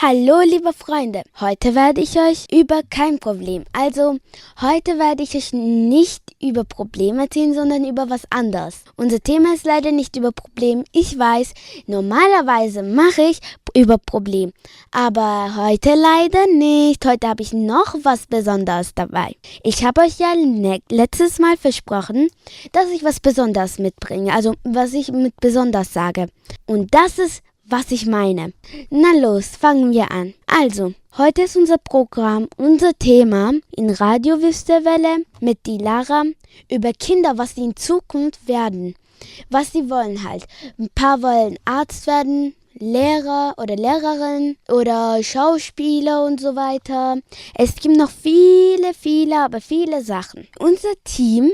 Hallo liebe Freunde, heute werde ich euch über kein Problem, heute werde ich euch nicht über Probleme erzählen, sondern über was anderes. Unser Thema ist leider nicht über Problem, ich weiß, normalerweise mache ich über Problem, aber heute leider nicht, heute habe ich noch was Besonderes dabei. Ich habe euch ja letztes Mal versprochen, dass ich was Besonderes mitbringe, also was ich mit besonders sage. Und das ist was ich meine. Na los, fangen wir an. Also, heute ist unser Programm, unser Thema in Radio Wüstewelle mit die Lara über Kinder, was sie in Zukunft werden. Was sie wollen halt. Ein paar wollen Arzt werden, Lehrer oder Lehrerin oder Schauspieler und so weiter. Es gibt noch viele Sachen. Unser Team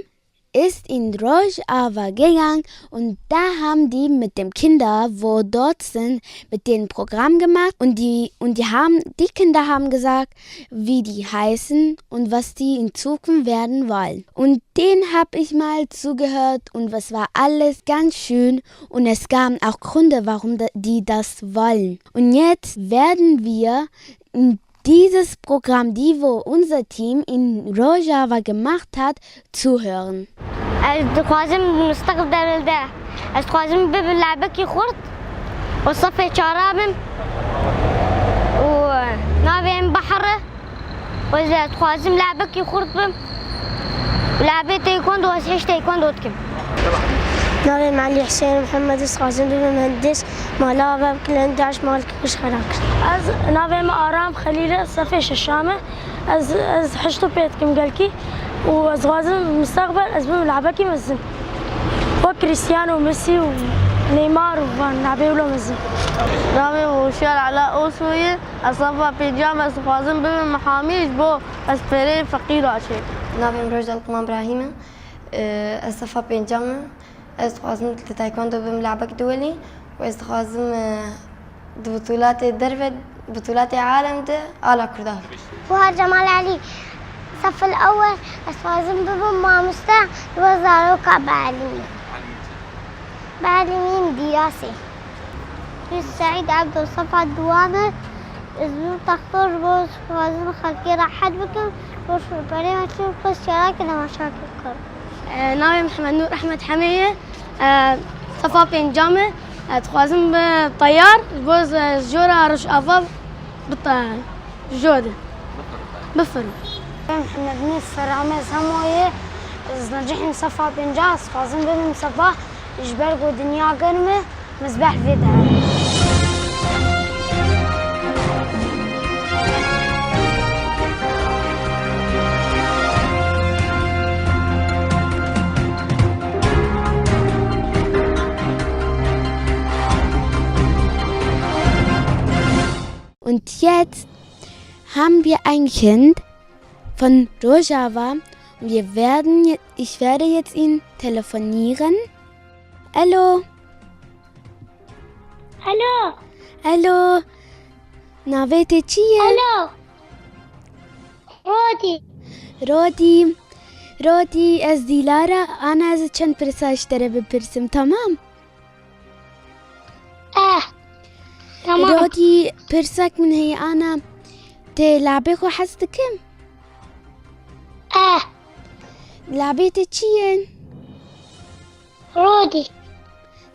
ist in Rojava gegangen und da haben die mit den Kindern, wo dort sind, mit denen ein Programm gemacht und die Kinder haben gesagt, wie die heißen und was die in Zukunft werden wollen. Und denen habe ich mal zugehört und es war alles ganz schön und es gab auch Gründe, warum die das wollen. Und jetzt werden wir dieses Programm, wo unser Team in Rojava gemacht hat, zuhören. خوازم مستقبل ده خوازم بلعبك خرط وصفي شرابم ونابين بحر وإذا خوازم لعبك خرط بم لعبي تايكوندو وسيش تايكوندو تكم نابي معلي حسين محمد خوازم بمهندس مالا باب كل 11 مالك مش خلاك نابي ما آرام خليل صفيش الشامة از حشتو بيتكم قالكي وازغازم مستقبل ازبم لعبكي مزن وكريستيانو وميسي ونيمار ونعبي ولا مزن نامي وشال علاء أوسوي أصفى بيجامة أصفازم بالمحاميش بو أسفرين فقير عشي نامي مروج القمام إبراهيم أصفى بيجامة أصفازم تايكوندو بملعبك دولي وأصفازم بطولات درفد بطولات عالم ده على كردها فهر جمال علي الصف الأول أصفازم بما مستع وزاروكا بعلمين دياسي السعيد عبد الصفا الدوامة اسمه تختار بوس فازم خلقي راحت بكم وش بريمة تشوف بس شراكنا مشاكلكم نامي محمد نور أحمد حمية صفا بينجامة تخوازم بطيار بوز جورا رش أفاب بالطيارة جودة بفرو محمد نيف رامي سموية نجحن صفا بنجاز فازم بمن صفا جبال ودنيا قرمة مزبح في دار Und jetzt haben wir ein Kind von Rojava und ich werde jetzt ihn telefonieren. Hallo? Hallo. Hallo? Na, ويتي چیه؟ Hallo. رودي از دیلارا أنا از چند پرسه اشتره بپرسم تمام؟ تمام. رودي پرسك من هي أنا تلعبي خو حستكم؟ لعبيتي چیه؟ رودي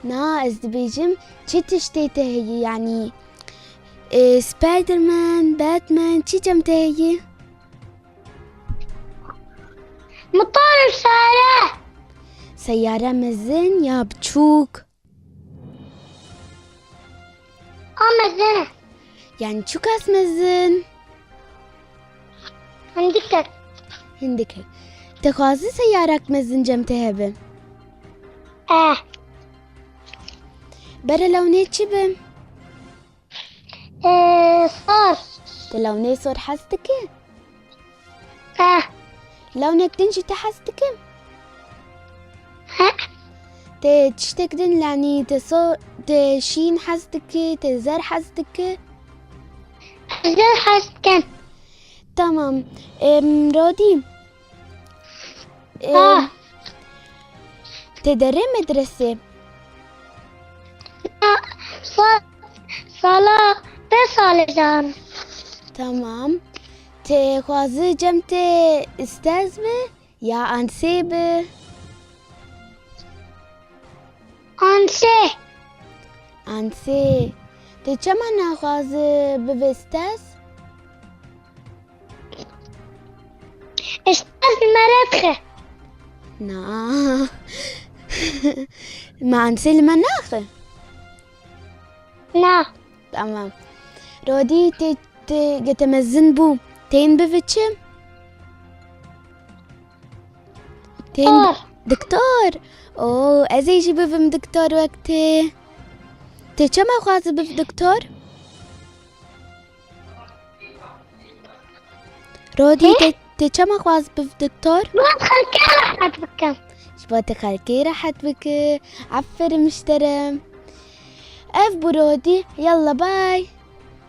نا از دبيجم چی تشتيته هي يعني سبايدر مان باتمان چی جمته هي؟ مطار سيارة مزن يا بتشوك مزنة يعني شوكاس مزن هندك تخوازي سيارك مزن جمته هبه برا لوني چی بم؟ صار لوني صور حستكه؟ لونك تنشي تحستكه؟ تشتكدن يعني تشين حستكه تزار حستكه؟ زر حسكن تمام رودي تدري مدرسة صلاة سال جان تمام. تي خوازي جمتي استاذ به يا انسي به؟ آنسه انسي. تي چما نخوازي به استاذ؟ استاذ مرتخه نا ما انسي المناخ. نا تمام. رودي تي جتمزن بو تين بفتشم؟ تين دكتور. اوه ازيجي بفم دكتور وقتي. تي چما خوازي بف دكتور؟ رودي تي چما خوازي بف دكتور؟ ما خلكي راحت بكم شباتي خالكي راحت بك. عفر مشترم. اف برودي يلا باي.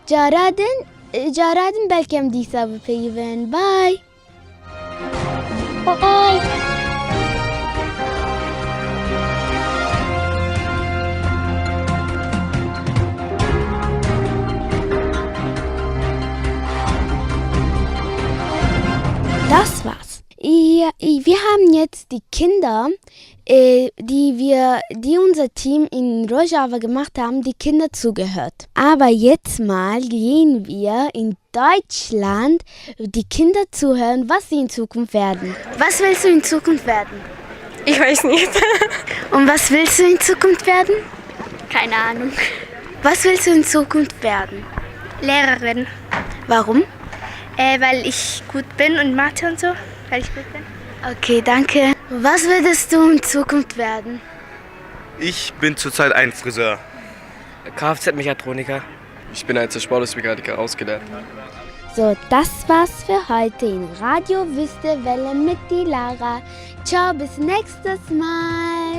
جارادن بلكم ديسا بفيفن. باي باي Das war's. Wir haben jetzt die Kinder, die unser Team in Rojava gemacht haben, die Kinder zugehört. Aber jetzt mal gehen wir in Deutschland die Kinder zuhören, was sie in Zukunft werden. Was willst du in Zukunft werden? Ich weiß nicht. Und was willst du in Zukunft werden? Keine Ahnung. Was willst du in Zukunft werden? Lehrerin. Warum? Weil ich gut bin und Mathe und so. Weil ich gut bin. Okay, danke. Was würdest du in Zukunft werden? Ich bin zurzeit ein Friseur. Kfz-Mechatroniker. Ich bin als Sportmechaniker ausgelernt. So, das war's für heute in Radio Wüste Welle mit die Lara. Ciao, bis nächstes Mal.